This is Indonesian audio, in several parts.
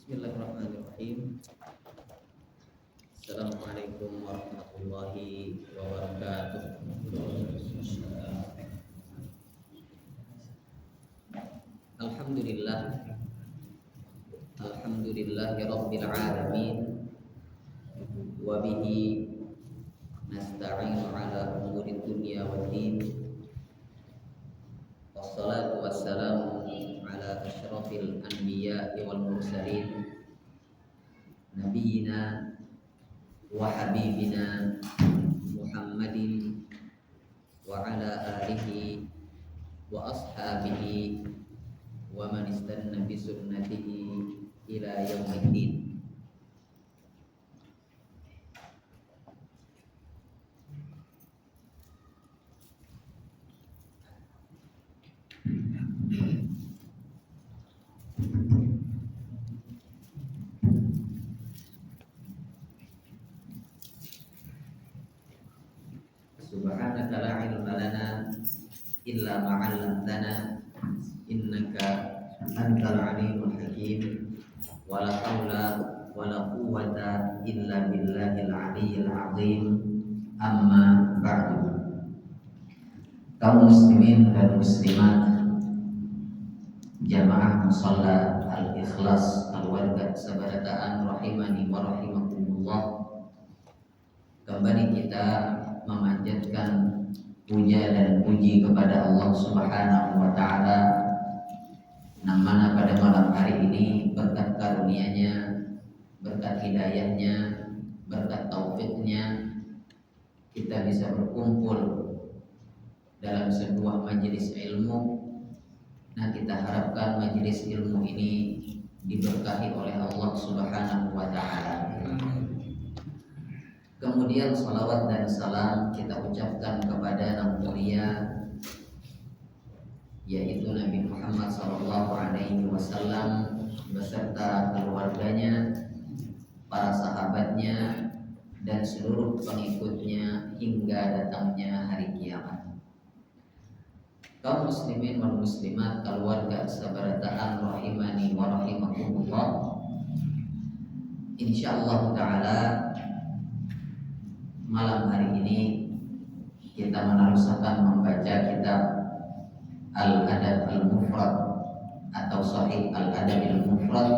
Bismillahirrahmanirrahim. Assalamualaikum warahmatullahi wabarakatuh. Alhamdulillah, alhamdulillahi rabbil alamin, wa bihi nasta'inu ala umuri dunya waddin. Wassalatu wassalamu ala asyrafil anbiya'i wal mursalin, nabiyyina wa habibina Muhammadin wa ala alihi wa ashabihi wa man istanna bi sunnatihi ila yaumiddin. Subhanaka la ilma lana illa ma 'allamtana innaka antal alimul hakim. Wa la haula wa la quwwata illa billahil aliyyil azim. Amma ba'du. Kaum muslimin dan muslimat, jamaah musalla al-ikhlas al-wardah sabarataan rahimani wa rahimakumullah. Kembali kita memanjatkan puja dan puji kepada Allah Subhanahu wa taala, yang mana pada malam hari ini berkat karunia-Nya, berkat hidayahnya, berkat taufiknya, kita bisa berkumpul dalam sebuah majelis ilmu. Nah, kita harapkan majelis ilmu ini diberkahi oleh Allah Subhanahu wa taala. Kemudian salawat dan salam kita ucapkan kepada Nabi mulia, yaitu Nabi Muhammad SAW beserta keluarganya, para sahabatnya, dan seluruh pengikutnya hingga datangnya hari kiamat. Kaum muslimin wal muslimat, keluarga sabarataan rahimani wa rahimakumullah. Insyaallah taala malam hari ini kita meneruskan membaca kitab Al-Adab Al-Mufrad atau Sahih Al-Adab Al-Mufrad,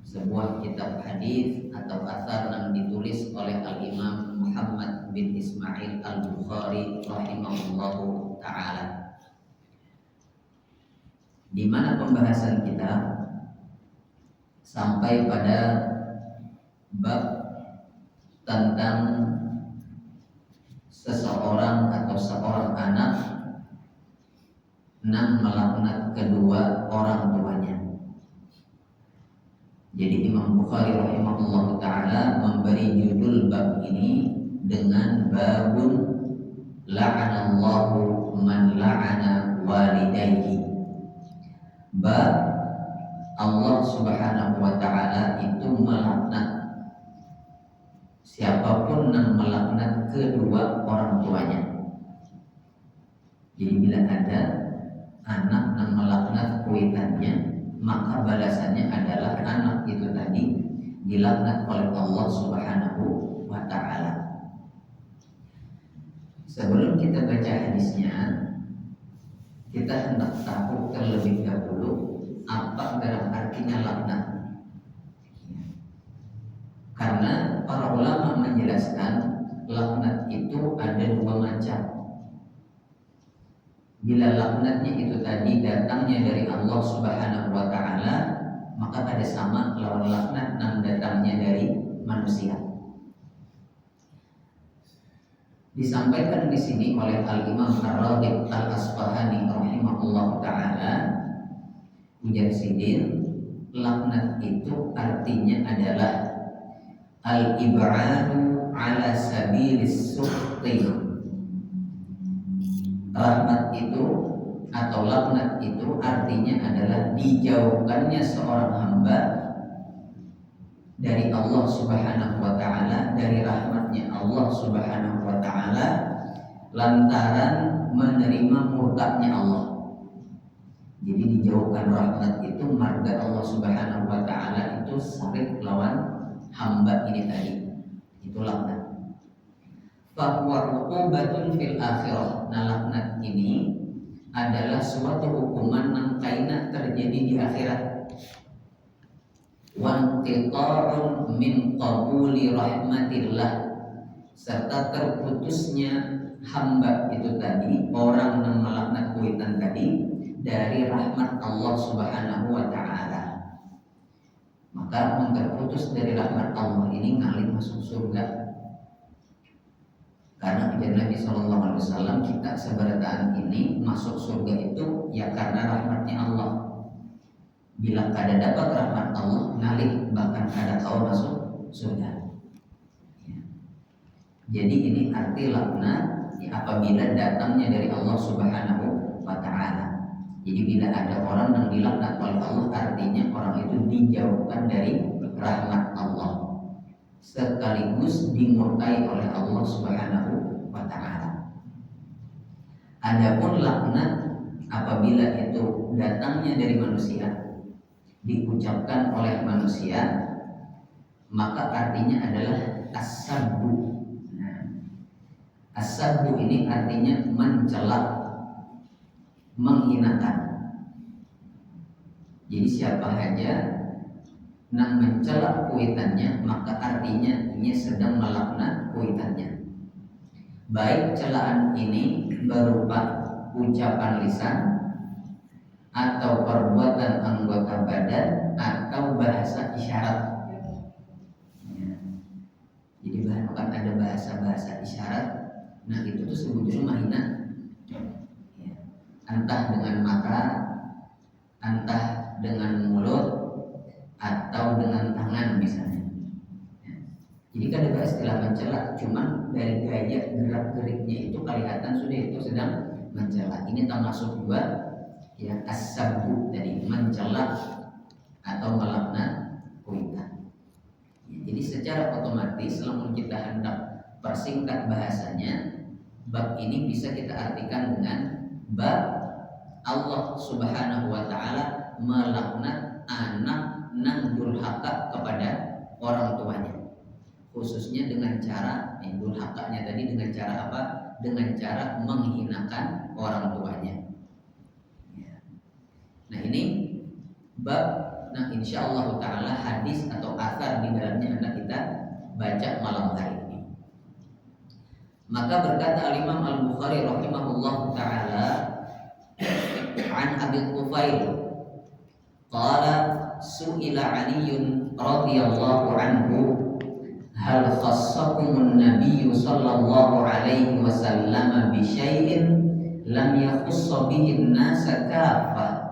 sebuah kitab hadis atau athar yang ditulis oleh Al-Imam Muhammad bin Ismail Al-Bukhari rahimahullahu ta'ala, di mana pembahasan kita sampai pada bab tentang seseorang atau seorang anak yang melaknat kedua orang tuanya. Jadi Imam Bukhari rahimahullah ta'ala memberi judul bab ini dengan babun la'anallahu man la'ana walidayhi. Bab Allah Subhanahu wa ta'ala itu melaknat siapapun yang melaknat kedua orang tuanya. Jadi bila ada anak yang melaknat kuitannya, maka balasannya adalah anak itu tadi dilaknat oleh Allah Subhanahu wa ta'ala. Sebelum kita baca hadisnya, kita hendak tahu terlebih dahulu apa dalam artinya laknat. Karena para ulama menjelaskan laknat itu ada dua macam. Bila laknatnya itu tadi datangnya dari Allah Subhanahu wa ta'ala, maka ada sama lawan laknat yang datangnya dari manusia. Disampaikan di sini oleh Al-Imam Ar-Raghib Al-Asfahani rahimahullah ta'ala, ujar sidin, laknat itu artinya adalah al-ib'adu ala sabilis sukhti. Rahmat itu atau laknat itu artinya adalah dijauhkannya seorang hamba dari Allah Subhanahu wa ta'ala, dari rahmatnya Allah Subhanahu wa ta'ala, lantaran menerima murkanya Allah. Jadi dijauhkan rahmat itu marga Allah Subhanahu wa ta'ala berstatus syarik lawan hamba ini tadi, itu laknat. Fahuwa uqubatun fil akhirah. Nah, laknat ini adalah suatu hukuman yang kaina terjadi di akhirat. Wantiqa'un min qabuli rahmatillah, serta terputusnya hamba itu tadi, orang yang melaknat kuitan tadi, dari rahmat Allah Subhanahu wa ta'ala. Maka terputus dari rahmat Allah ini ngalih masuk surga. Karena ujar Nabi SAW, kita seberataan ini masuk surga itu ya karena rahmatnya Allah. Bila kada dapat rahmat Allah, ngalih bahkan kada kau masuk surga. Ya. Jadi ini arti laknat ya, apabila datangnya dari Allah Subhanahu wa ta'ala. Jadi bila ada orang yang dilaknat oleh Allah, artinya orang itu dijauhkan dari rahmat Allah, sekaligus dimurkai oleh Allah Subhanahu wa ta'ala. Adapun laknat apabila itu datangnya dari manusia, diucapkan oleh manusia, maka artinya adalah as-sabbu. Nah, as-sabbu ini artinya mencela, menghinakan. Jadi siapa saja nak mencela kuitannya, maka artinya ia sedang melaknat kuitannya. Baik celaan ini berupa ucapan lisan, atau perbuatan anggota badan, atau bahasa isyarat. Ya. Jadi bahkan ada bahasa-bahasa isyarat. Nah itu tuh sebetulnya mahina. Ya. Entah dengan mata, entah dengan mulut, atau dengan tangan misalnya. Jadi kan ada istilah mencela, cuman dari gaya gerak-geriknya itu kelihatan sudah itu sedang mencela. Ini termasuk juga ya as-sabbu tadi, mencela atau melaknat kuitan. Ya, jadi secara otomatis selama kita hendak persingkat bahasanya, bab ini bisa kita artikan dengan bab Allah Subhanahu wa ta'ala melaknat anak nang durhaka kepada orang tuanya, khususnya dengan cara durhakanya tadi dengan cara apa? Dengan cara menghinakan orang tuanya. Ya. Nah ini bab, nah insyaallah ta'ala hadis atau athar di dalamnya hendak kita baca malam hari ini. Maka berkata Al-Imam Al-Bukhari rahimahullah ta'ala an Abi Tufail qala su'ila Aliyyun radhiyallahu anhu hal khassakumun nabiyyu sallallahu alaihi wasallam bi syai'in lam yakhussa bihi an-nasa kaffah.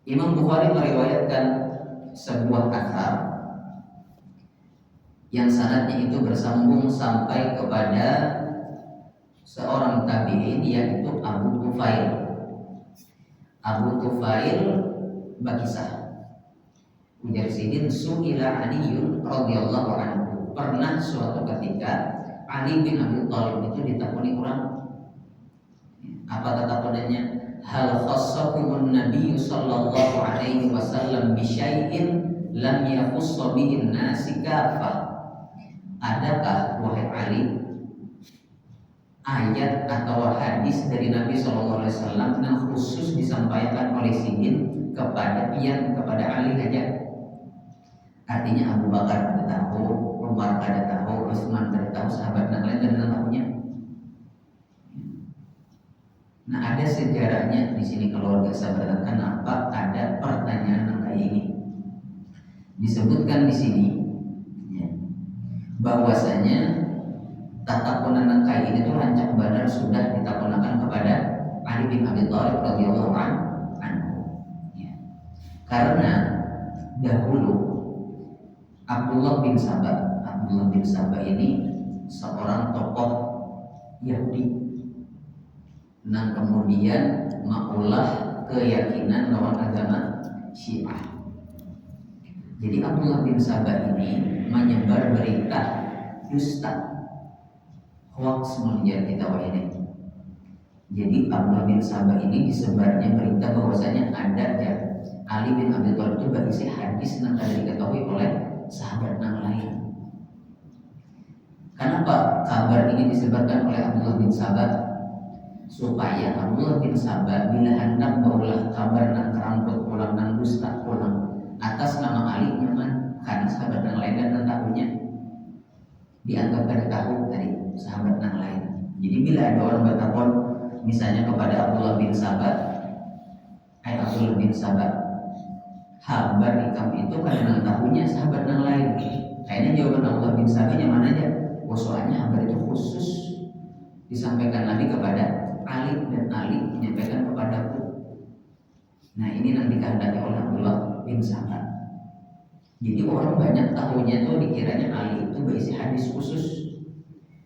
Imam Bukhari meriwayatkan sebuah athar yang sanadnya itu bersambung sampai kepada seorang tabi'in, yaitu Abu Tufail. Abu Tufail berkisah, ujar sidin su'ila Aliyyun radhiyallahu anhu, pernah suatu ketika Ali bin Abi Thalib itu ditakuni orang. Apa takunannya? Hal khassakumun nabiyyu sallallahu alaihi wasallam bi syai'in lam yakhussa bihi an-nasi kaffah. Adakah wahai Ali ayat atau hadis dari Nabi sallallahu alaihi wasallam yang khusus disampaikan oleh sidin kepada Ali saja? Artinya Abu Bakar tidak tahu, Umar tidak tahu, Utsman tidak tahu, sahabat yang lain tidak tahunya. Nah ada sejarahnya di sini keluarga sahabat. Kenapa ada pertanyaan yang kayak ini? Disebutkan di sini ya, bahwasanya tatapunan yang kayak ini tuh rancak benar sudah ditapunakan kepada Ali bin Abi Thalib radhiyallahu anhu. Ya. Karena dahulu Abdullah bin Sabah ini seorang tokoh Yahudi, nah kemudian maulah keyakinan lawan agama Syiah. Jadi Abdullah bin Sabah ini menyebar berita dusta, hoax menjadi kita ini. Jadi Abdullah bin Sabah ini disebarnya berita bahwasanya ada Ali bin Abi Thalib itu berisi hadis yang tidak diketahui oleh sahabat yang lain. Kenapa kabar ini disebarkan oleh Abdullah bin Sabah? Supaya Abdullah bin Sabah bila hendak berulah kabar dan teramput pulang dan dusta pulang atas nama Ali nyaman, karena sahabat yang lain dan tahunya dianggap ada tahu dari sahabat yang lain. Jadi bila ada orang bertakon misalnya kepada Abdullah bin Sabah, Abdullah bin Sabah, kabar ikam itu karena tahunya sahabat yang lain. Kayaknya jawaban Abdullah bin Sabah yang mana aja? Soalnya kabar itu khusus disampaikan Nabi kepada Ali dan Ali menyampaikan kepadaku. Nah ini yang dikehendaki oleh Abdullah bin Sabah. Jadi orang banyak tahunya tuh dikiranya Ali itu berisi hadis khusus,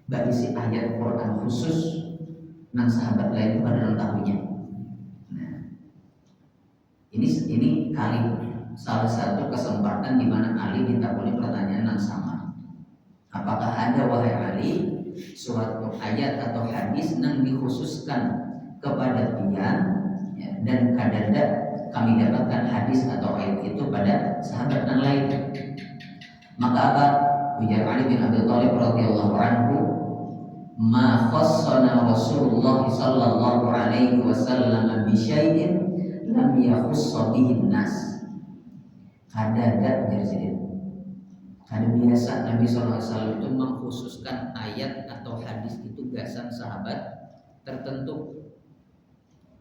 berisi ayat Quran khusus, dan sahabat lain itu pada tahunya. Nah ini kali salah satu kesempatan di mana Ali ditakoni pertanyaan yang sama. Apakah ada wahai Ali suatu ayat atau hadis yang dikhususkan kepada dia ya, dan kadang kami dapatkan hadis atau ayat itu pada sahabat yang lain? Maka apa? Ujar Ali bin Abi Thalib radhiyallahu anhu, ma khassana Rasulullah sallallahu alaihi wasallam bi syai'in lam yakhussa bihi nas. Kadang jadi karena biasa Nabi SAW itu mengkhususkan ayat atau hadis itu gasan sahabat tertentu.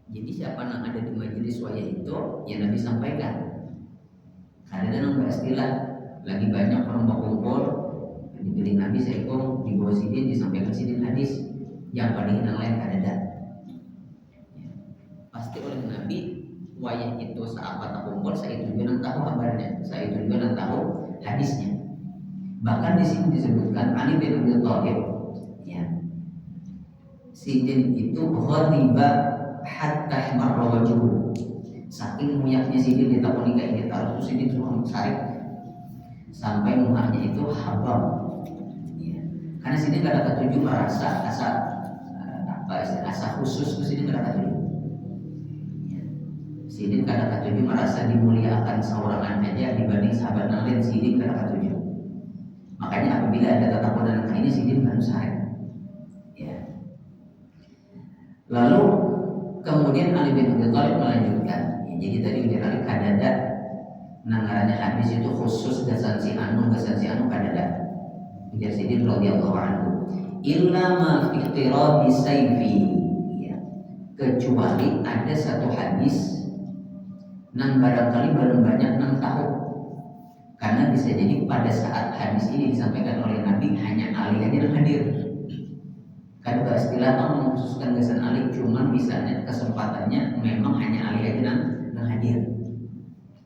Jadi siapa yang ada di majelis waya itu, ya Nabi sampaikan. Kadang-kadang istilah lagi banyak orang berkumpul, dipilih Nabi seekor di bawah sidin disampaikan sidin hadis, yang paling yang lain kadang-kadang. Ya. Pasti oleh Nabi waya itu saat kumpul, saya itu juga yang tahu kabarnya, saya itu juga yang tahu hadisnya. Bahkan di sini disebutkan Ali bin Abi Thalib, ya, sidin itu ghadiba hatta marra wajhuhu. Saking muyaknya sidin ditakoni kayak gitu, harus sidin semua sarik sampai mukanya itu habam. Ya. Karena sidin kada ketujuh merasa asa khusus, sidin kada ketujuh. Ya. Sidin kada ketujuh merasa dimuliakan seorangan aja dibanding sahabat lain, sidin kada ketujuh. Makanya apabila ada tatapan dalam ini sidin harus sahih. Ya. Lalu kemudian Ali bin Abi Thalib melanjutkan. Ya, jadi tadi ujar Ali kadada nangarannya hadis itu khusus gasan si anu kadada. Ujar sidin radhiyallahu anhu. Illa ma fi iqtirabi sayfi. Ya. Kecuali ada satu hadis nang barangkali belum banyak nang tahu. Karena bisa jadi pada saat hadis ini disampaikan oleh Nabi hanya Ali aja yang hadir. Karena istilah mengkhususkan gasan Ali, cuma misalnya kesempatannya memang hanya Ali aja yang hadir.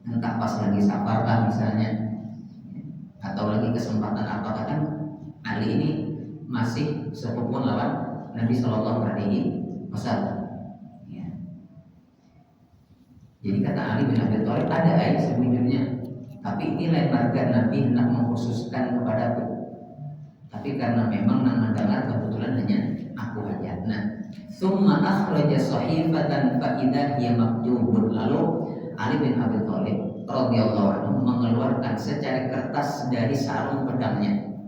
Entah pas lagi safar lah misalnya, atau lagi kesempatan apakah kan Ali ini masih sepupu lawan Nabi Shallallahu Alaihi Wasallam. Ya. Jadi kata Ali bin Abi Thalib ada ayat sebujurnya. Tapi ini lain marga Nabi hendak mengkhususkan kepadaku. Tapi karena memang yang mendengar kebetulan hanya aku aja. Nah, summa akhraja sahifatan fa idza hiya maktubun. Lalu Ali bin Abi Thalib radhiyallahu anhu mengeluarkan secari kertas dari sarung pedangnya.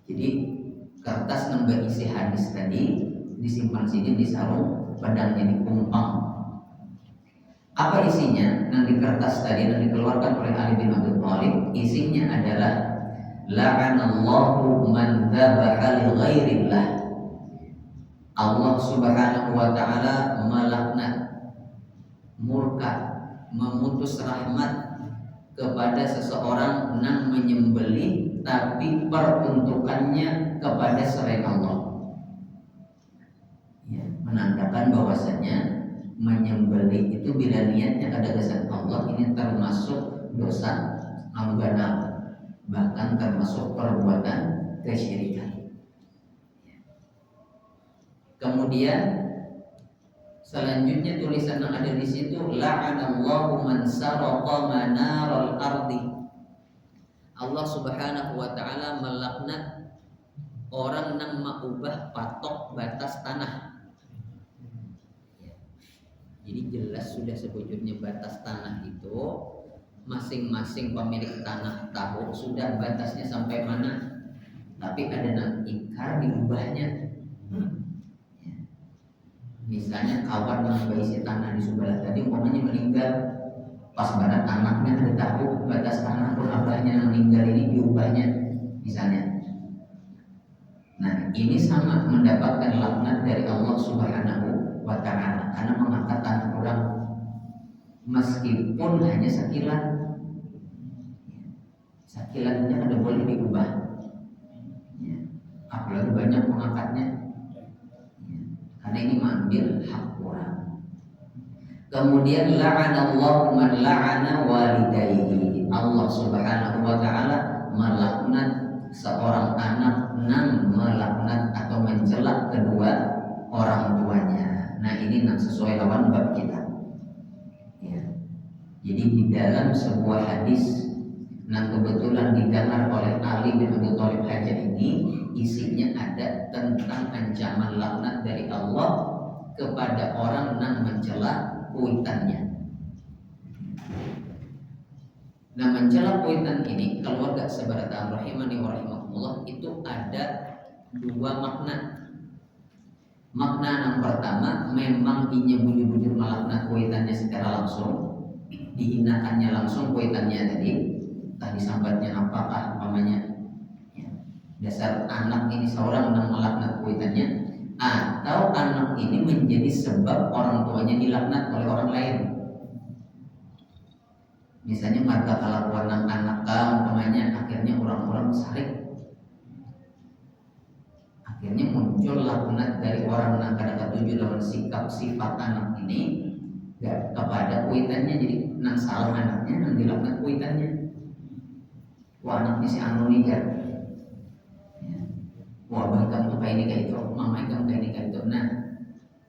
Jadi kertas yang berisi hadis tadi disimpan sini di sarung pedangnya, di kumpang. Apa isinya? Yang di kertas tadi yang dikeluarkan oleh Ali bin Abi Thalib, isinya adalah la'anallahu man dzabaha li ghairillah. Allah Subhanahu wa taala melaknat, murka, memutus rahmat kepada seseorang yang menyembelih tapi peruntukannya kepada selain Allah. Ya, menandakan bahwasanya menyembelih itu bila niatnya ada kesan Allah, ini termasuk dosa ambanal, bahkan termasuk perbuatan kesyirikan. Kemudian selanjutnya tulisan yang ada di situ, la'anallahu man saraqa manaral ardi. Allah Subhanahu wa taala melaknat orang yang mengubah patok batas tanah. Jadi jelas sudah sebujurnya batas tanah itu masing-masing pemilik tanah tahu sudah batasnya sampai mana. Tapi ada ikrar diubahnya. Misalnya kawan yang berisi tanah di sebelah tadi umpamanya meninggal, pas barat anaknya ada tahu batas tanah pun abahnya yang meninggal ini diubahnya misalnya. Nah ini sama mendapatkan laknat dari Allah Subhanahu wa Ta'ala karena mengangkat tanah orang meskipun hanya sekilan. Sekilannya ada boleh diubah ya. Apalagi banyak mengangkatnya ya. Karena ini mengambil hak orang. Kemudian la'anallahu man la'ana walidayhi. Allah Subhanahu wa Ta'ala melaknat seorang anak yang melaknat atau mencela kedua orang tuanya. Nah ini sesuai lawan bab kita ya. Jadi di dalam sebuah hadis yang kebetulan didengar oleh Ali bin Abi Thalib Hajar ini isinya ada tentang ancaman laknat dari Allah kepada orang yang mencela kuitannya. Nah mencela kuitan ini keluarga sebarataan rahimani wa rahimakumullah itu ada dua makna. Makna yang pertama memang inya bujur-bujur melaknat kuitannya secara langsung, dihinakannya langsung kuitannya tadi sambatnya apakah umpamanya ya, dasar anak ini seorang yang melaknat kuitannya, atau anak ini menjadi sebab orang tuanya dilaknat oleh orang lain. Misalnya marga kelakuan anak umpamanya akhirnya orang-orang sarik, akhirnya muncul laknat dari orang yang kada ketujuh lawan sikap sifat anak ini gak kepada kuitannya, jadi nang salah anaknya nang dilaknat kuitannya. Wah anaknya si anu nih kan ya. Wah abah kamu kayak ini kayak itu, mama kamu kayak ini kayak itu. Nah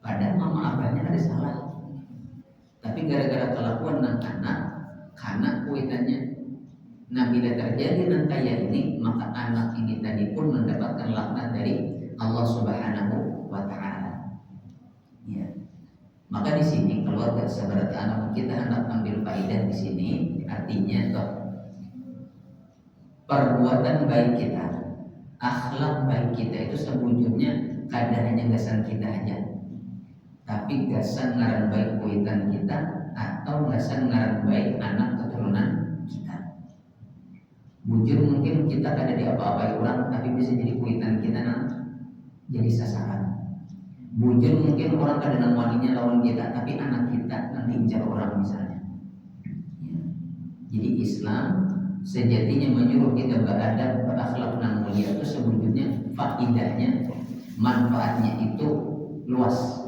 padahal mama abahnya ada salah, tapi gara-gara kelakuan anak karena kuitannya. Nah bila terjadi nang kayak ini, maka anak ini tadi pun mendapatkan laknat dari Allah Subhanahu wa Ta'ala ya. Maka di sini keluarga seberarti anak kita hendak ambil faedah di sini, artinya toh perbuatan baik kita, akhlak baik kita itu sebujurnya kadang hanya gasan kita aja, tapi gasan ngaran baik kuitan kita atau gasan ngaran baik anak keturunan kita. Bujur mungkin kita kada di apa-apai orang, tapi bisa jadi kuitan kita jadi sasaran. Bujur mungkin orang kada nang waninya lawan kita, tapi anak kita nanti incar orang misalnya ya. Jadi Islam sejatinya menyuruh kita beradab, berakhlak yang mulia itu sebetulnya faedahnya, manfaatnya itu luas.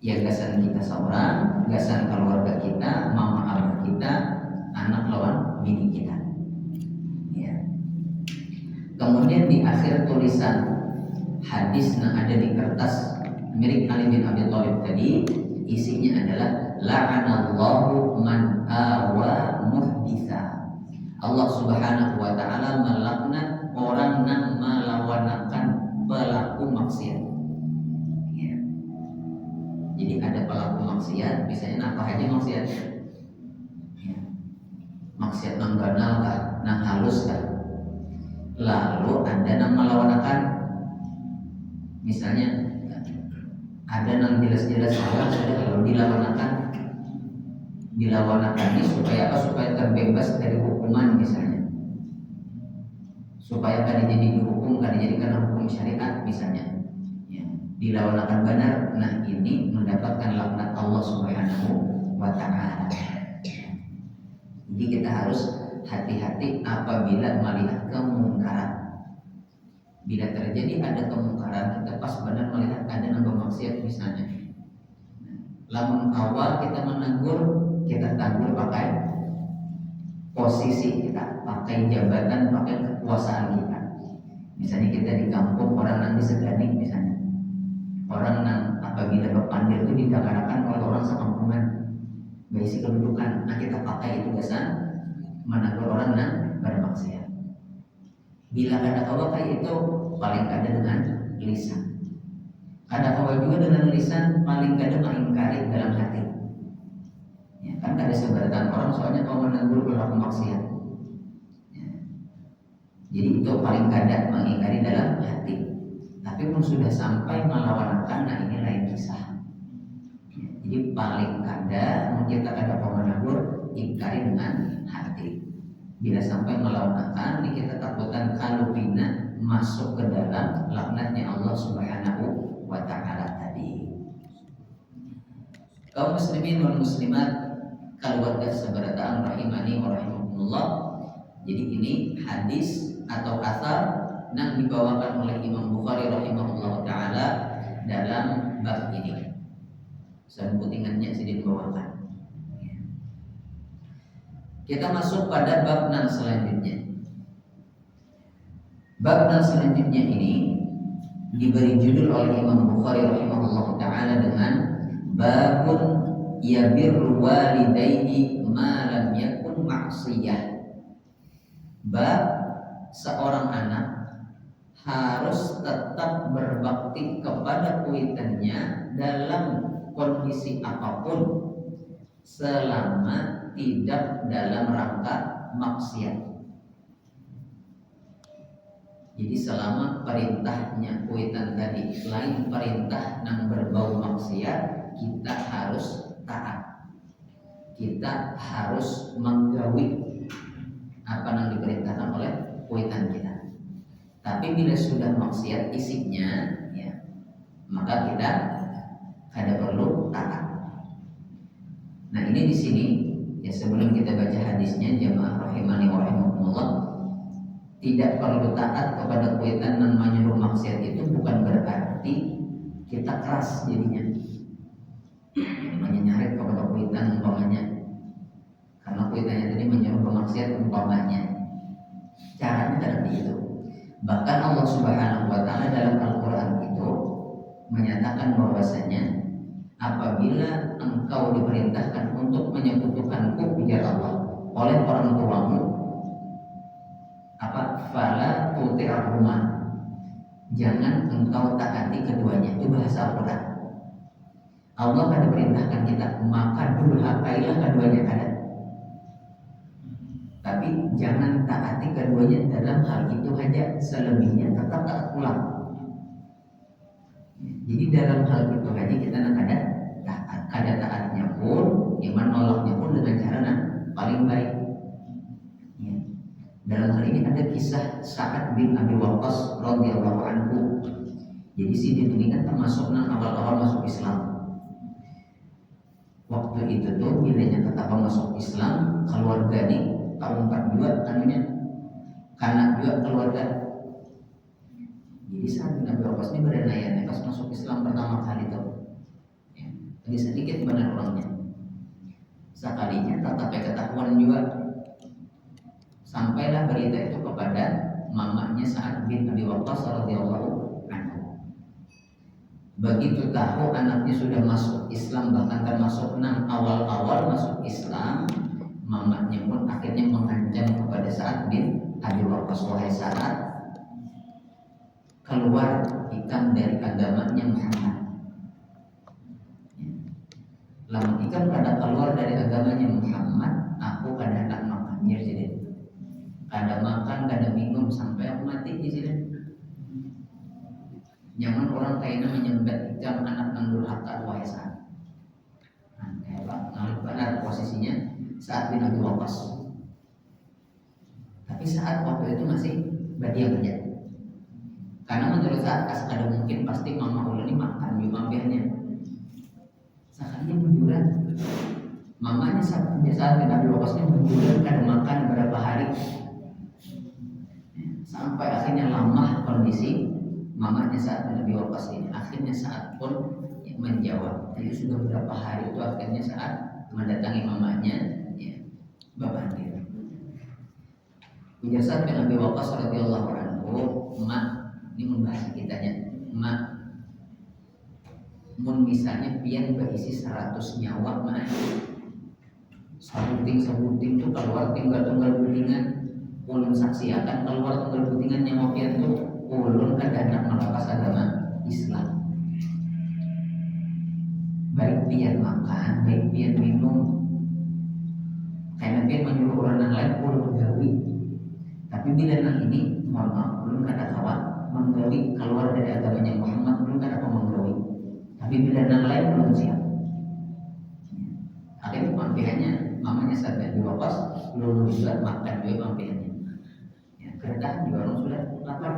Ya gasan kita seorang, gasan keluarga kita, mama abah kita, anak lawan bini kita. Ya. Kemudian di akhir tulisan hadis yang ada di kertas milik Ali bin Abi Thalib tadi isinya adalah la'anallahu man awa muhditsa. Allah Subhanahu wa Ta'ala melaknat orang yang melawanakan pelaku maksiat ya. Jadi ada pelaku maksiat, misalnya apa aja maksiatnya ya. Maksiat nang ganal kah, nang halus kah, lalu ada yang melawanakan, misalnya ada yang jelas-jelas salah sudah lalu dilawanakan ini supaya apa? Supaya terbebas dari hukuman misalnya, supaya kada jadi dihukum, kada dijadikan hukum syariat misalnya ya. Dilawanakan benar, nah ini mendapatkan laknat Allah Subhanahu wa Ta'ala. Jadi kita harus hati-hati apabila melihat kemungkaran. Bila terjadi ada kemungkaran, kita pas benar melihat ada yang bermaksiat misalnya, lamun awal kita menegur, kita tegur pakai posisi kita, pakai jabatan, pakai kekuasaan kita. Misalnya kita di kampung, orang yang disegani misalnya, orang yang apabila berpandir itu didakarakan oleh orang sekampungan, berisi kedudukan. Nah kita pakai itu gasan menegur orang yang bermaksiat. Bila ada kawa kayak itu paling kada dengan lisan, ada kawa juga dengan lisan, paling kada mengingkari dalam hati. Kan ada seberatan orang soalnya kalau menegur berlaku maksiat. Ya. Jadi itu paling kadang mengingkari dalam hati. Tapi pun sudah sampai melawan nah ini lain kisah. Ya. Jadi paling kadang kita ada menegur ingkari dengan hati. Bila sampai melawan ini kita takutkan kalau bina masuk ke dalam laknatnya Allah Subhanahu wa Ta'ala tadi. Kaum muslimin wal muslimat, keluarga seberataan rahimani wa rahimakumullah. Jadi ini hadis atau athar yang dibawakan oleh Imam Bukhari rahimahullah ta'ala dalam bab ini. Sebutingannya sedikit dibawakan. Kita masuk pada bab yang selanjutnya. Bab yang selanjutnya ini diberi judul oleh Imam Bukhari rahimahullah ta'ala dengan babun yabirru walidayhi ma lam yakun ma'siyah. Bab seorang anak harus tetap berbakti kepada kuitannya dalam kondisi apapun selama tidak dalam rangka maksiat. Jadi selama perintahnya kuitan tadi lain perintah yang berbau maksiat, kita harus taat. Kita harus menggawi apa yang diperintahkan oleh kuitan kita. Tapi bila sudah maksiat isinya, ya, maka kita ada perlu taat. Nah ini di sini ya, sebelum kita baca hadisnya jamaah rahimani wa rahimakumullah, tidak perlu taat kepada kuitan yang menyuruh maksiat itu bukan berarti kita keras jadinya. Menyarik kepada kuitan umpamanya, karena kuitannya tadi menyuruh maksiat umpamanya. Caranya tidak itu. Bahkan Allah Subhanahu wa Ta'ala dalam Al-Quran itu menyatakan bahwasanya apabila engkau diperintahkan untuk menyekutukanku ujar Allah oleh orang tuamu, fala tuti'ahuma, jangan engkau taati keduanya. Itu bahasa Al-Quran. Allah akan perintahkan kita maka durhakailah keduanya ada. Tapi jangan taati keduanya dalam hal itu saja, selebihnya tetap taat pulang. Jadi dalam hal itu saja kita nak ada taat. Ada taatnya pun, iman nolaknya pun dengan cara yang paling baik. Dalam hal ini ada kisah Sa'ad bin Abi Waqqas radhiyallahu anhu. Jadi Sidin ini kan termasuk awal-awal masuk Islam. Waktu itu tuh bilanya ketapa masuk Islam, keluarga nih tahun 42 anunya kanak juga keluarga. Jadi Sa'ad bin Abi Waqqas ini berenayanya pas masuk Islam pertama kali tuh. Ya, jadi sedikit benar orangnya. Sekalinya tetapi ketahuan juga. Sampailah berita itu kepada mamanya Sa'ad bin Abi Waqqas radhiyallahu anhu. Begitu tahu anaknya sudah masuk Islam, bahkan termasuk awal-awal masuk Islam, mamanya pun akhirnya mengancam kepada Sa'ad bin Abi Waqqas, wahai Sa'ad, keluar ikam dari agamanya Muhammad. Lamun ikam pada keluar dari agamanya Muhammad, aku kada nak makan jadi. Kada makan, kada minum sampai aku mati di sini. Jangan orang kayaknya menyembah ikam anak nang durhaka wahai Sa'ad. Nah, kayak benar posisinya Sa'ad bin Abi Waqqas. Tapi Sa'ad waktu itu masih berdiam aja. Karena menurut Sa'ad ada mungkin pasti mama ulun ini makan di mampirnya. Sekalinya bujuran. Mamanya Sa'ad bin Abi Waqqas ini bujuran kada makan berapa hari. Sampai akhirnya lama kondisi mamanya Sa'ad bin Abi Waqqas ini. Akhirnya Sa'ad pun menjawab. Jadi sudah beberapa hari itu akhirnya Sa'ad mendatangi mamanya, ya, Bapak dia. Ujar Sa'ad bin Abi Waqqas radhiyallahu anhu, "Mak, ini membahas kitanya. Mak, mun misalnya pian berisi 100 nyawa, mak. Sabuting tuh keluar tinggal butingan. Ulun saksi akan keluar tunggal butingan nyawa pian tuh ulun kada nak melepas agama Islam. Baik pian makan, baik pian minum, Karena dia menyuruh orang yang lain pun menggawi. Tapi bila nang ini, mohon maaf, belum ada kawan menggawi keluar dari agamanya Muhammad, belum ada apa menggawi. Tapi bila nang lain belum siap. Akhirnya pampihannya, mamanya saat Nabi Waqqas belum juga makan juga pampihannya. Ya, keredahan juga orang sudah lapar.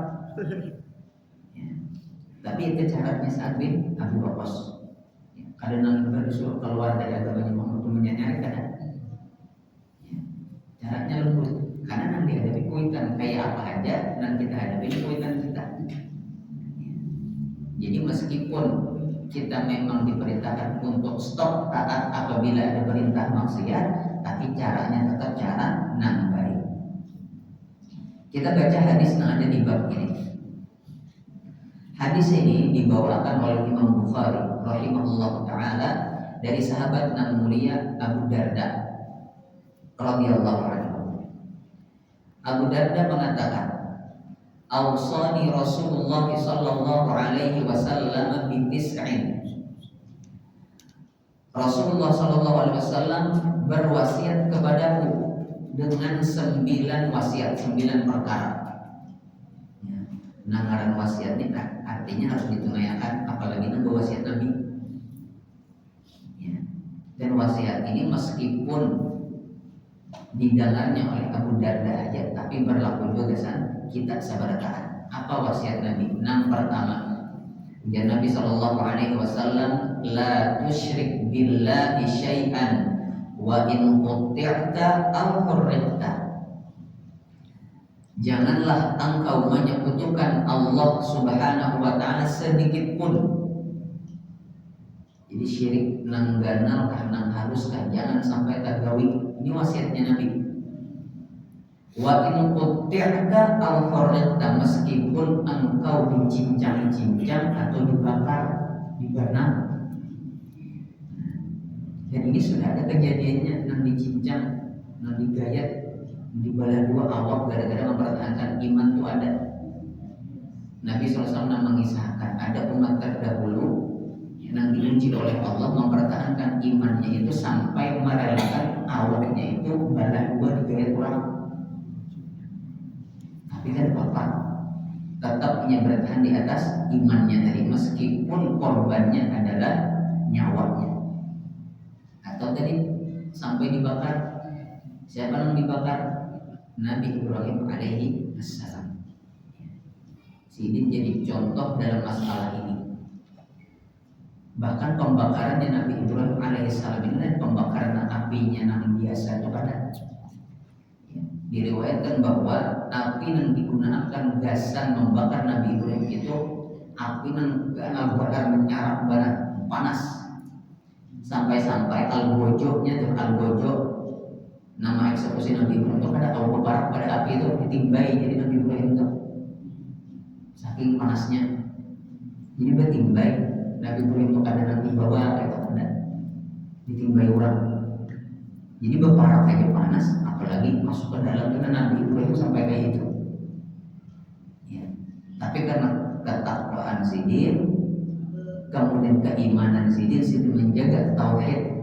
Ya. Tapi itu caranya saat bin Abu Waqqas. Ya, kadang nang disuruh keluar dari agamanya Muhammad itu menyanyari kadang. Caranya lembut, karena nanti hadapi kuitan kayak apa aja, dan kita hadapi kuitan kita. Jadi meskipun kita memang diperintahkan untuk stop taat apabila ada perintah maksiat, tapi caranya tetap cara yang baik. Kita baca hadis yang ada di bab ini. Hadis ini dibawakan oleh Imam Bukhari rahimahullah taala dari sahabat yang mulia Abu Darda radhiyallahu anhu. Abu Darda mengatakan, "Awsani Rasulullah sallallahu alaihi wasallam bi tis'in." Rasulullah sallallahu alaihi wasallam berwasiat kepadaku dengan 9 wasiat, 9 perkara. Ya. Nah, ngaran wasiat ini artinya harus ditunaikan, apalagi nambah wasiat Nabi. Ya. Dan wasiat ini meskipun didengarnya oleh Abu Darda aja, tapi berlaku juga san kita sabarataan. Apa wasiat Nabi? Yang pertama, ujar Nabi sallallahu alaihi wasallam, la tusyrik billahi syai'an wa in quti'ta aw hurriqta. Janganlah engkau menyekutukan Allah Subhanahu wa taala sedikit pun. Jadi syirik nang ganal kah nang haruskah, jangan sampai tergawi. Ini wasiatnya Nabi. Wa in quti'ta aw hurriqta, meskipun engkau dicincang-cincang atau dibakar, dibanam. Dan ini sudah ada kejadiannya, nang dicincang, nang digayat, dibelah dua awak gara-gara mempertahankan iman itu ada. Nabi SAW mengisahkan ada umat terdahulu yang diuji oleh Allah mempertahankan imannya itu sampai merelakan awalnya itu balah dua digayat orang. Tapi kan bapak tetap punya bertahan di atas imannya tadi, meskipun korbannya adalah nyawanya. Atau tadi sampai dibakar. Siapa yang dibakar? Nabi Ibrahim alaihi assalam. Sidin jadi contoh dalam masalah ini. Bahkan pembakarannya Nabi Ibrahim alaihissalam ini dan pembakaran apinya yang biasa itu pada diriwayatkan bahwa api yang digunakan gasan membakar Nabi Ibrahim itu api yang bakar menyarak barat panas, sampai-sampai al-gojoknya tuh al-gojok nama eksekusi Nabi Ibrahim itu ada kalau kebarak pada api itu ditimbai jadi Nabi Ibrahim itu saking panasnya jadi bertimbai. Nabi Ibrahim itu kadang nanti bawa itu ada ditimbai orang. Jadi berparak aja panas, apalagi masuk ke dalam dengan Nabi Ibrahim sampai kayak itu. Ya. Tapi karena ketakwaan Sidin, kemudian keimanan Sidin menjaga tauhid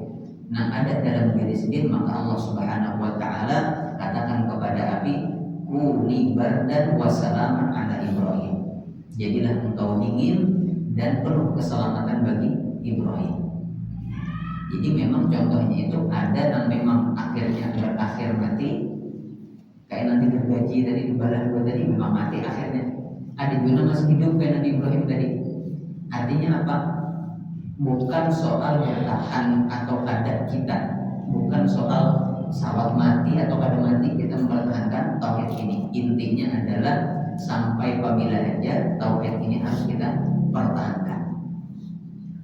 yang ada dalam diri Sidin, maka Allah Subhanahu wa taala katakan kepada api, "Kuni bardan wa salaman ala Ibrahim." Jadilah engkau dingin dan penuh keselamatan bagi Ibrahim. Jadi memang contohnya itu ada yang memang akhirnya berakhir mati, kayak nanti gergaji tadi dibalah dua tadi memang mati akhirnya. Ada juga masih hidup kayak Nabi Ibrahim tadi. Artinya apa? Bukan soal bertahan atau ada kita, bukan soal sawat mati atau kada mati kita mempertahankan tauhid ini. Intinya adalah sampai apabila aja tauhid ini harus kita pertahankan.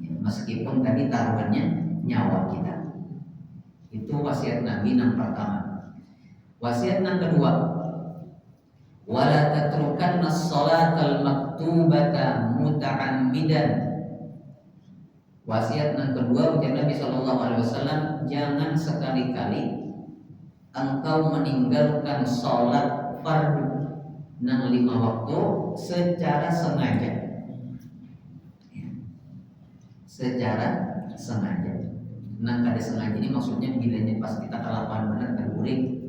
Ya, meskipun tadi taruhannya nyawa kita. Itu wasiat Nabi yang pertama. Wasiat yang kedua, wala tatrukanna as-salatal maktubata muta'ammidan. Wasiat yang kedua ujar Nabi sallallahu alaihi wasallam, jangan sekali-kali engkau meninggalkan salat fardu nang 5 waktu secara sengaja. Secara sengaja. Nah kada sengaja ini maksudnya bilanya pas kita kelakuan benar terguring,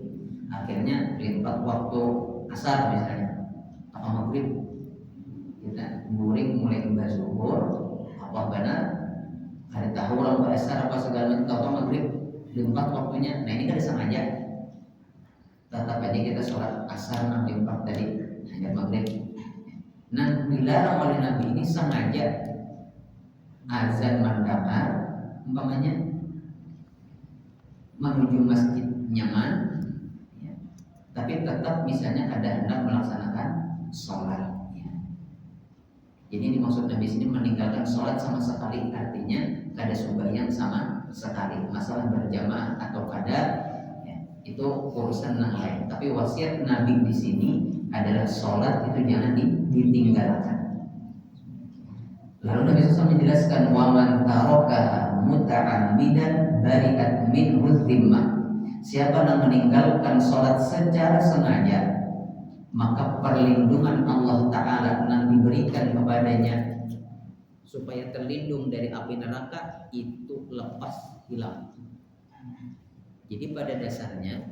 akhirnya limpat waktu asar misalnya atau maghrib kita guring mulai hingga zuhur apa benar ada tahu orang asar apa segala macam atau maghrib limpat waktunya. Nah ini kada sengaja, tetap aja kita sholat asar nanti limpat tadi hanya maghrib. Nah dilarang oleh Nabi ini sengaja azan mendengar umpamanya menuju masjid nyaman ya. Tapi tetap misalnya ada hendak melaksanakan sholat ya. Jadi ini maksud Nabi sini meninggalkan sholat sama sekali, artinya kada sembahyang sama sekali. Masalah berjamaah atau kada ya, itu urusan yang lain. Tapi wasiat Nabi di sini adalah sholat itu jangan ditinggalkan. Lalu Nabi SAW menjelaskan waman taraka muta'ammidan bari'at minhu dhimmah. Siapa yang meninggalkan sholat secara sengaja, maka perlindungan Allah Ta'ala yang diberikan kepadanya supaya terlindung dari api neraka itu lepas hilang. Jadi pada dasarnya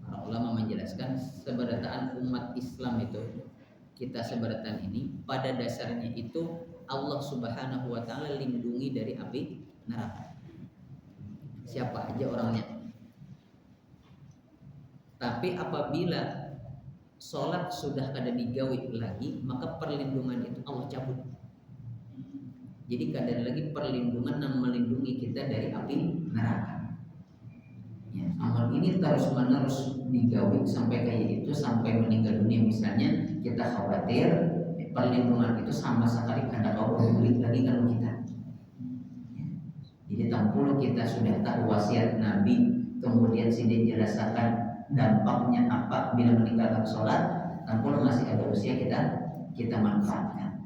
para ulama menjelaskan seberataan umat Islam itu, kita seberataan ini pada dasarnya itu Allah Subhanahu wa Ta'ala lindungi dari api neraka. Siapa aja orangnya. Tapi apabila sholat sudah kada digawi lagi, maka perlindungan itu Allah cabut. Jadi kada lagi perlindungan yang melindungi kita dari api neraka. Ya, amal ini terus menerus digawi sampai kayak itu sampai meninggal dunia misalnya, kita khawatir perlindungan itu sama sekali kada kau berbalik lagi kalau kita. Jadi tampul kita sudah tahu wasiat Nabi, kemudian sudah jelaskan dampaknya apa bila meninggalkan sholat, tampul masih ada usia kita manfaatkan.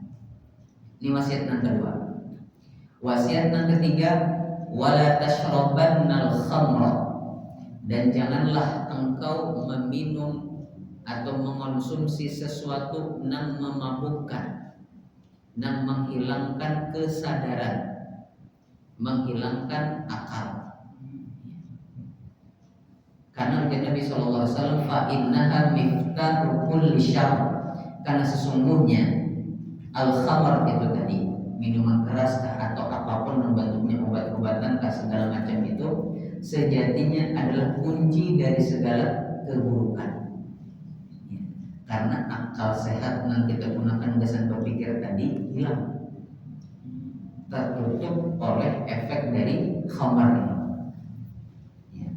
Ini wasiat yang kedua. Wasiat yang ketiga, wala tashrabannal khamra, dan janganlah engkau meminum atau mengonsumsi sesuatu yang memabukkan, yang menghilangkan kesadaran, menghilangkan akal. Karena Nabi SAW fa innaha miftahu kulli syarr, karena sesungguhnya al-khamar itu tadi minuman keras atau apapun yang bentuknya obat-obatan segala macam itu sejatinya adalah kunci dari segala keburukan. Karena akal sehat yang kita gunakan dasar berpikir tadi hilang, tertutup oleh efek dari khamar ini. Ya.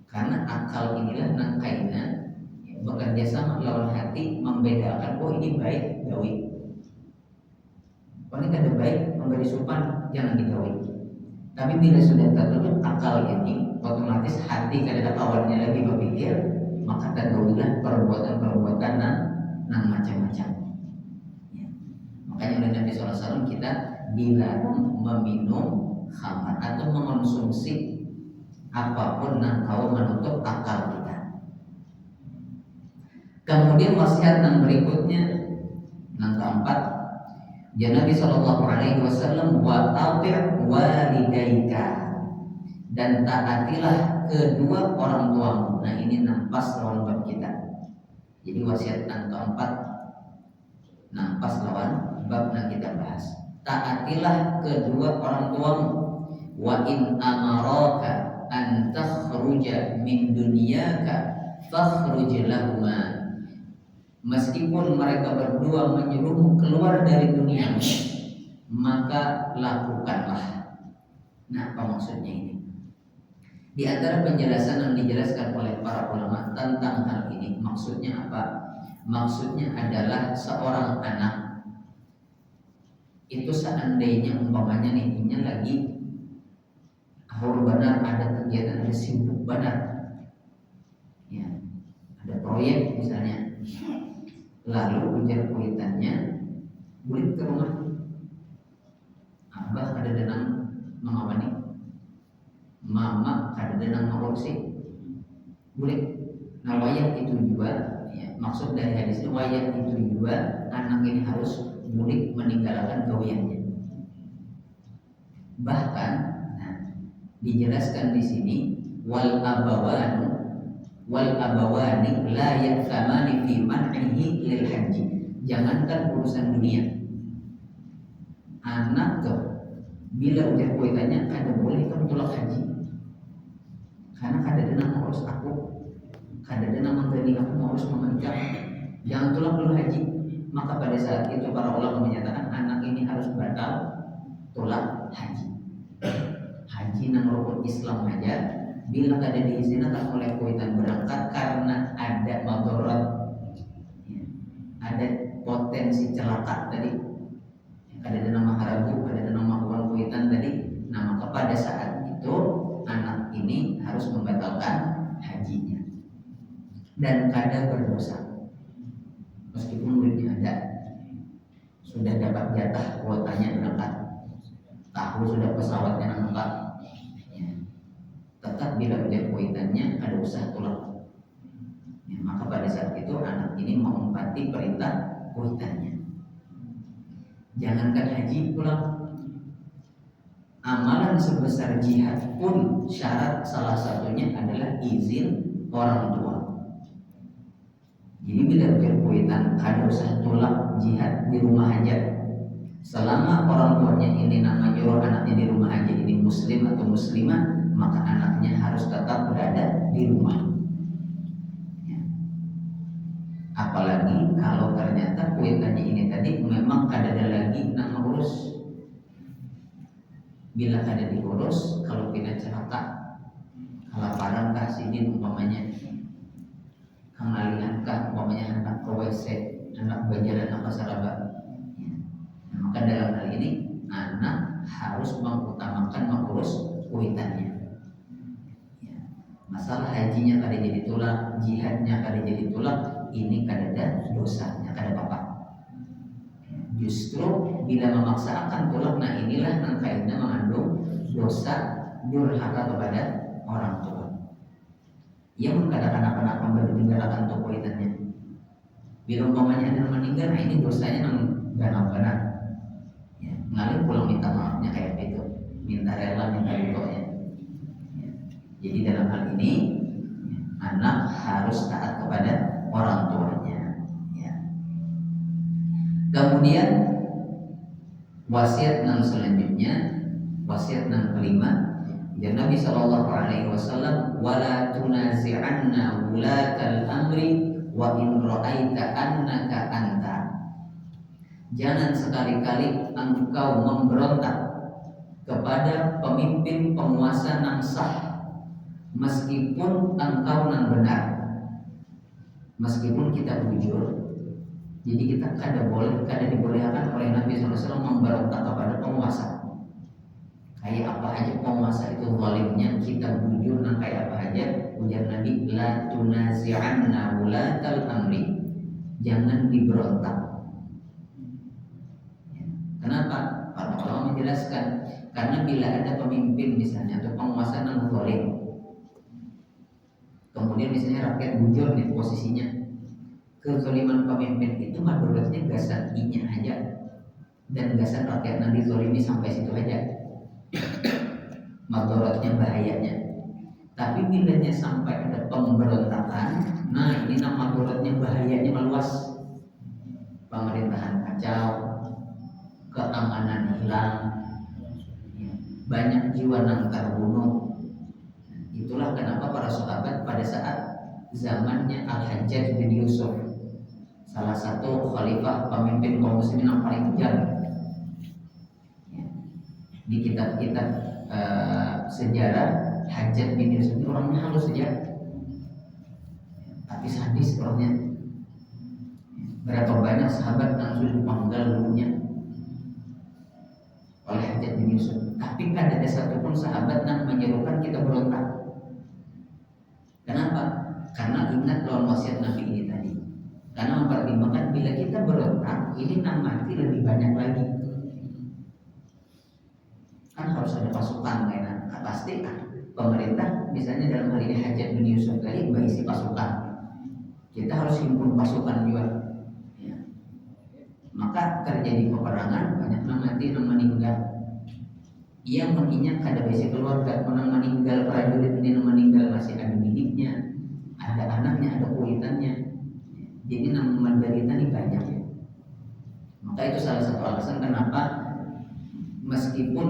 Karena akal inilah yang kainan bekerja sama lawan hati membedakan oh ini baik gawi, oh ini kada baik memberi supan jangan digawi. Tapi bila sudah tertutup akal ini, otomatis hati kada kawannya lagi berpikir, maka tergaulah perbuatan-perbuatan yang macam-macam. Ya. Makanya oleh Nabi SAW kita dilarang meminum khamar atau mengonsumsi apapun yang kau menutup akal kita. Kemudian wasiat yang berikutnya, yang keempat, ya Nabi SAW wa atir walidaika, dan taatilah kedua orang tuamu. Nah ini nampas lawan bab kita. Jadi wasiat yang keempat nampas lawan bab yang kita bahas. Taatilah kedua orang tuamu. Wa in amaraka an takhruja min dunyaka fakhruj lahuma. Meskipun mereka berdua menyuruhmu keluar dari dunia, maka lakukanlah. Nah apa maksudnya ini? Di antara penjelasan yang dijelaskan oleh para ulama tentang hal ini, maksudnya apa? Maksudnya adalah seorang anak itu seandainya umpamanya nih ini lagi ahur benar, ada kegiatan, ada sibuk benar, ya, ada proyek misalnya, lalu ujar kuitannya boleh ke rumah abah ada denang mengawani, mama kada denang mengurusi, boleh. Nah wayang itu juga ya, maksud dari hadis ini wayang itu juga anak ini harus boleh meninggalkan gawiannya. Bahkan nah, Dijelaskan di sini wal abawani la ya'thamani fi man'ihi lil haji. Jangankan urusan dunia, anak tuh bila ujar kuitannya kada boleh kamu tolak haji, karena kada ada nama urus aku, kada ada nama dari aku mau urus memencang, jangan tolak dulu haji. Maka pada saat itu para ulama menyatakan anak ini harus batal tolak haji. Haji nang rukun Islam aja bila kada diizinkan oleh kuitan berangkat karena ada madarat, ada potensi celaka tadi, ada nama harabu, ada nama uang kuitan tadi. Nah, maka pada saat itu anak ini harus membatalkan hajinya dan kada berdosa meskipun duitnya ada, sudah dapat jatah kuotanya berangkat, tahu sudah pesawatnya lengkap, ya. Tetap bila ujar kuitannya ada usaha tolak, ya, maka pada saat itu anak ini menempati perintah kuitannya. Jangankan haji pulang, amalan sebesar jihad pun syarat salah satunya adalah izin orang tua. Jadi bila ujar kuitan kada usah tolak jihad di rumah aja, selama orang tuanya ini nama nyuruh anaknya di rumah aja ini muslim atau muslimah, maka anaknya harus tetap berada di rumah, ya. Apalagi kalau ternyata kuitannya ini tadi memang kada ada lagi nama urus. Bila kada diurus, kalau pindah celaka, kelaparan kah sidin umpamanya, kengalian kah umpamanya, anak ke WC, anak berjalan apa sarabat, ya. Nah, maka dalam hal ini anak harus mengutamakan mengurus kuitannya, ya. Masalah hajinya kada jadi tolak, jihadnya kada jadi tolak, ini kada ada dosanya, kada apa-apa. Justru bila memaksa akan tolak, nah inilah yang kaitannya mengandung dosa durhaka kepada orang tua. Ia mengadakan anak-anak memberi tinggalkan untuk kuitannya. Bila umpamanya ada yang meninggal, nah ini dosanya yang benar-benar, ya, ngalir pulang minta maafnya kayak itu, minta rela, minta ridhonya, ya. Jadi dalam hal ini, ya, anak harus taat kepada orang tuanya, ya. Kemudian wasiat yang selanjutnya, wasiat yang kelima, dan Nabi SAW, wala tunazi'anna wulatal amri wa in ra'aita annaka anta. Jangan sekali-kali engkau memberontak kepada pemimpin penguasa yang sah meskipun engkau yang benar. Meskipun kita bujur, jadi kita kada dibolehkan oleh Nabi SAW memberontak kepada penguasa. Kayak apa aja penguasa itu zalimnya, kita bujur nang kayak apa aja. Ujar Nabi, la tunazi'anna wulatal amri, jangan diberontak. Ya. Kenapa? Para ulama menjelaskan, karena bila ada pemimpin misalnya atau penguasa nang zalim, kemudian misalnya rakyat bujur di posisinya, kezaliman pemimpin itu madaratnya gasan inya aja, dan gasan rakyat nanti zalimi sampai situ aja, madaratnya bahayanya. Tapi bilanya sampai ada pemberontakan, nah ini nama madaratnya bahayanya meluas. Pemerintahan kacau, keamanan hilang, ya, banyak jiwa yang terbunuh. Itulah kenapa para sahabat pada saat zamannya Al-Hajjaj bin Yusuf, salah satu khalifah pemimpin kaum muslimin yang paling kejam, ya. Di kitab-kitab sejarah, Hajjaj bin Yusuf itu orangnya halus saja, tapi sadis orangnya. Berapa banyak sahabat yang sudah dipenggal dulunya oleh Hajjaj bin Yusuf, tapi tidak ada satupun sahabat yang menyerukan kita berontak. Kenapa? Karena ingat lawan wasiat Nabi ini tadi. Karena mempertimbangkan bila kita berontak, ini nang mati lebih banyak lagi. Kan harus ada pasukan, kan? Pasti kan? Pemerintah misalnya dalam hal ini Hajjaj bin Yusuf tadi mengisi pasukan, kita harus himpun pasukan juga, ya. Maka terjadi peperangan, banyak yang mati, yang meninggal. ia mengingat kada besi keluarga, menang meninggal prajurit ini meninggal masih ada bibitnya, ada anaknya, ada kuitannya. Jadi nama menderita ini banyak ya. Maka itu salah satu alasan kenapa meskipun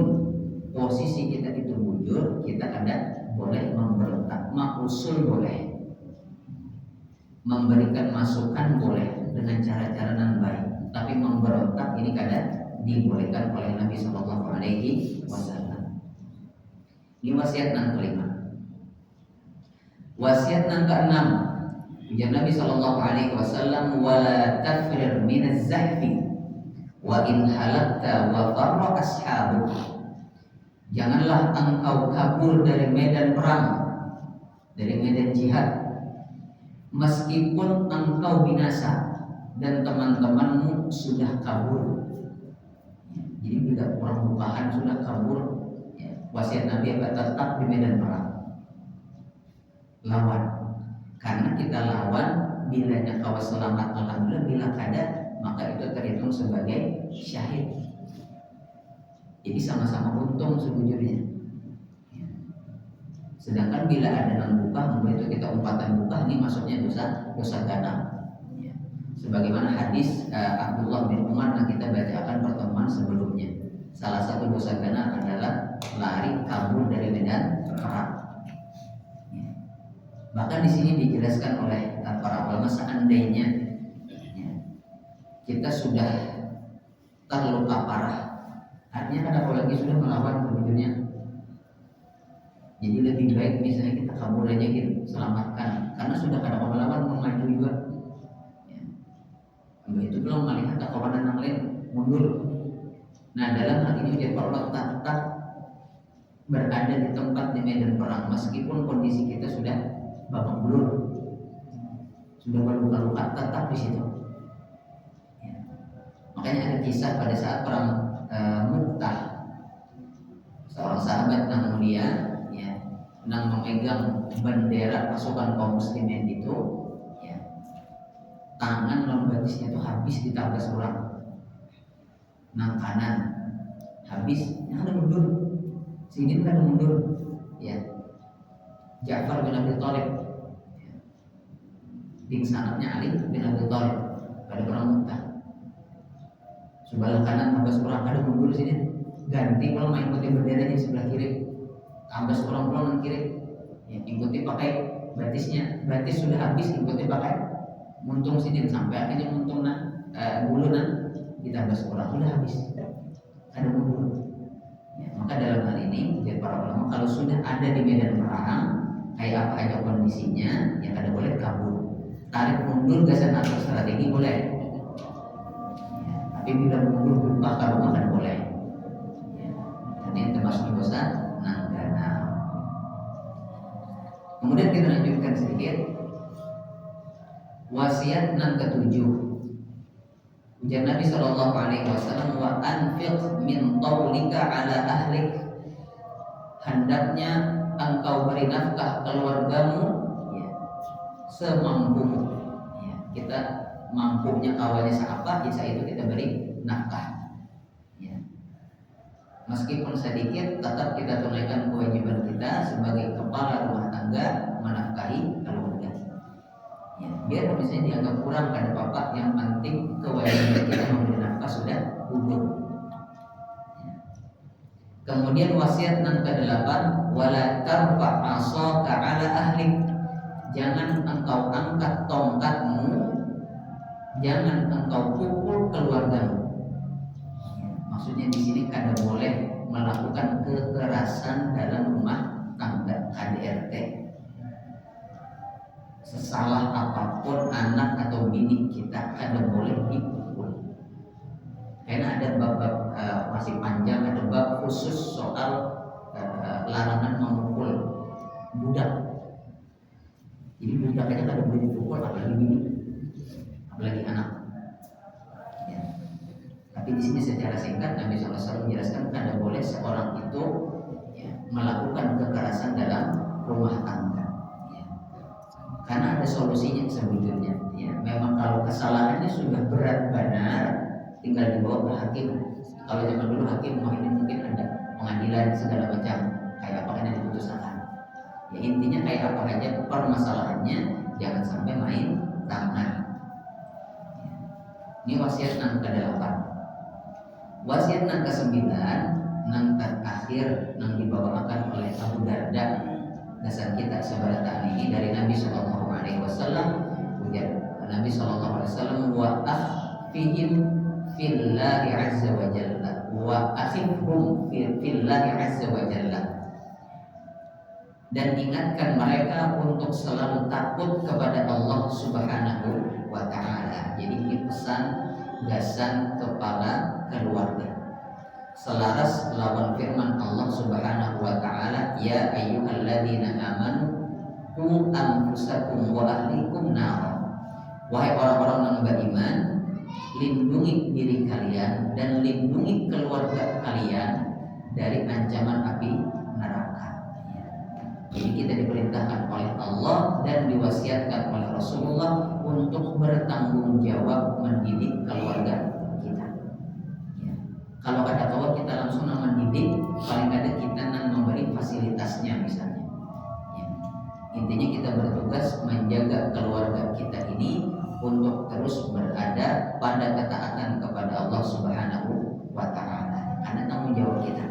posisi kita itu bujur, kita kada boleh memberontak, usul boleh, memberikan masukan boleh dengan cara-cara yang baik, tapi memberontak ini kada dibolehkan oleh Nabi Shallallahu Alaihi Wasallam. Ini wasiat yang kelima. Wasiat yang keenam, ujar Nabi Shallallahu Alaihi Wasallam, wala tafrir min az-zahfi wa in halakta wa farra ashabuk. Janganlah engkau kabur dari medan perang, dari medan jihad, meskipun engkau binasa dan teman-temanmu sudah kabur. Jadi bila orang bukahan sudah kabur, ya, wasiat Nabi akan tetap di medan perang. Lawan, karena kita lawan, bilanya kau selamat alhamdulillah, bila kada maka itu terhitung sebagai syahid. Jadi sama-sama untung sebujurnya. Ya. Sedangkan bila ada non bukah, itu kita umpatan bukah, ini maksudnya dosa ganam. Ya. Sebagaimana hadis Abdullah bin Umar yang kita bacakan pertemuan sebelumnya. Salah satu dosa ganam adalah lari kabur dari medan perang. Ya. Bahkan di sini dijelaskan oleh para ulama, seandainya ya, kita sudah terluka parah, artinya kan apalagi sudah melawan sebetulnya. Jadi lebih baik misalnya kita kabur aja gitu, selamatkan, karena sudah ada melawan, maju juga. Ya. Itu belum melihat kawanan yang lain mundur. Nah dalam hal ini dia perlu tetap berada di tempat di medan perang meskipun kondisi kita sudah babak belur, sudah berluka-luka, tetap di situ. Ya. Makanya ada kisah pada saat perang Mu'tah, seorang sahabat yang mulia ya, yang memegang bendera pasukan kaum muslimin itu ya, tangan lembatisnya itu habis ditabas orang, nang kanan habis, yang ada mundur, sini ada mundur ya. Ja'far bin Abi Thalib ya, pingsanatnya Ali bin Abi Thalib pada perang Mu'tah, sebelah kanan tambah orang, ada mundur sini, ganti kalau main ikuti bendera di sebelah kiri, tambah orang pulang kiri ya, ikuti pakai batisnya, batis sudah habis ikuti pakai muntung sini, sampai akhirnya muntung bulu ditambah orang sudah habis, ada mundur ya. Maka dalam hal ini jadi para ulama kalau sudah ada di medan perang kayak apa aja kondisinya yang ada boleh kabur, tarik mundur gasan atau strategi boleh ya, tapi bila mundur berubah ke rumah kan boleh ya. Dan ini termasuk dosa nanggana. Kemudian kita lanjutkan sedikit wasiat yang ketujuh. Ujar Nabi Shallallahu Alaihi Wasallam, wa anfiq min taulika ala ahlik. Hendaknya engkau beri nafkah keluargamu ya, semampumu ya. Kita mampunya kawannya siapa, ya itu kita beri nafkah ya. Meskipun sedikit tetap kita tunaikan kewajiban kita sebagai kepala rumah tangga menafkahi keluarga ya. Biar misalnya dianggap kurang pada bapak, yang penting kewajiban kita memberi nafkah sudah gugur ya. Kemudian wasiat yang ke-8, wala tarfa' 'asaka 'ala ahlik. Jangan engkau angkat tongkatmu, jangan engkau pukul keluargamu ya. Maksudnya di sini kada boleh melakukan kekerasan dalam rumah tangga, KDRT. Sesalah apapun anak atau bini kita kada boleh dipukul. Karena ada bab-bab masih panjang, ada bab khusus soal larangan memukul budak. Jadi budak aja kada boleh dipukul, apalagi bini, apalagi anak. Ya. Tapi di sini secara singkat Nabi SAW menjelaskan kada boleh seorang itu ya, melakukan kekerasan dalam rumah tangga. Ya. Karena ada solusinya sebetulnya. Ya. Memang kalau kesalahannya sudah berat benar, tinggal dibawa ke hakim. Kalau zaman dulu hakim mungkin ada pengadilan segala macam, kayak apa yang diputuskan. Ya intinya kayak apa aja permasalahannya, jangan sampai main tangan. Ini wasiat nang ke-8. Wasiat nang ke-9 nang terakhir nang dibawakan oleh Abu Darda dasar kita sebarata ini dari Nabi Shallallahu Alaihi Wasallam. Ujar Nabi Shallallahu Alaihi Wasallam, wa akhfihim fillahi azza wa jalla, wa akhifhum fillahi azza wa jalla, dan ingatkan mereka untuk selalu takut kepada Allah Subhanahu wa Ta'ala. Jadi ini pesan gasan kepala keluarga selaras lawan firman Allah Subhanahu wa Ta'ala, ya ayyuhalladzina amanu qu anfusakum wa ahlikum nar. Wahai orang-orang yang beriman, lindungi diri kalian dan lindungi keluarga kalian dari ancaman api neraka. Jadi kita diperintahkan oleh Allah dan diwasiatkan oleh Rasulullah untuk bertanggung jawab mendidik keluarga kita. Ya. Kalau ada kawan kita langsung mendidik, paling kada kita memberi fasilitasnya misalnya. Ya. Intinya kita bertugas menjaga keluarga kita ini untuk terus berada pada ketaatan kepada Allah Subhanahu wa Ta'ala. Karena tanggung jawab kita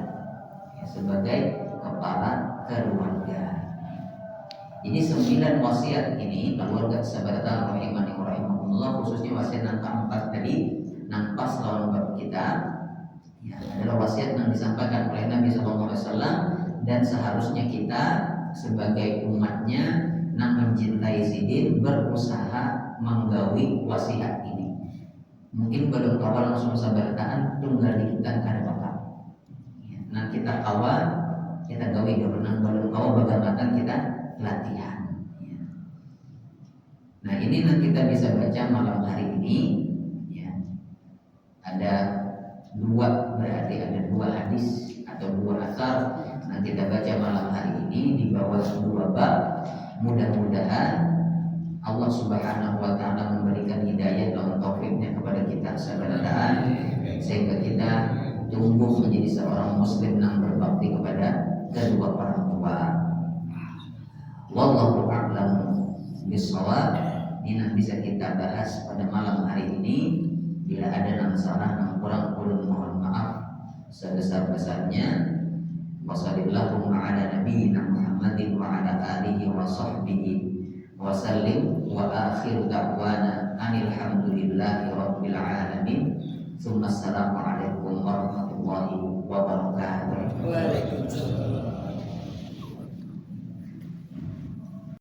ya, sebagai kepala keluarga. Jadi 9 wasiat ini keluarga sahabat rahimani wa rahimakumullah, khususnya wasiat yang keempat tadi nang pas lawan bab kita ya, adalah wasiat yang disampaikan oleh Nabi SAW, dan seharusnya kita sebagai umatnya nang mencintai sidin berusaha menggawi wasiat ini. Mungkin belum awal langsung sabarataan tunggal di kita kada apa-apa. Ya, nah kita awal kita gawi dulu, nang belum awal bagaimana kita latihan. Ya. Nah ini nanti kita bisa baca malam hari ini. Ya. Ada berarti ada 2 hadis atau 2 asar. Nanti kita baca malam hari ini di bawah 2 bab. Mudah-mudahan Allah Subhanahu wa Ta'ala memberikan hidayah dan taufiknya kepada kita sekalian, sehingga kita tumbuh menjadi seorang muslim yang berbakti kepada kedua orang tua. Wallahu a'lam bishawab. Ini yang bisa kita bahas pada malam hari ini. Bila ada yang salah yang kurang, mohon maaf sebesar-besarnya. Wassallallahu ala nabiyyina Muhammadin wa ala alihi wa sahbihi wa sallim, wa akhir da'wana anil hamdulillahi rabbil alamin. Assalamualaikum warahmatullahi wabarakatuh. Waalaikumsalam.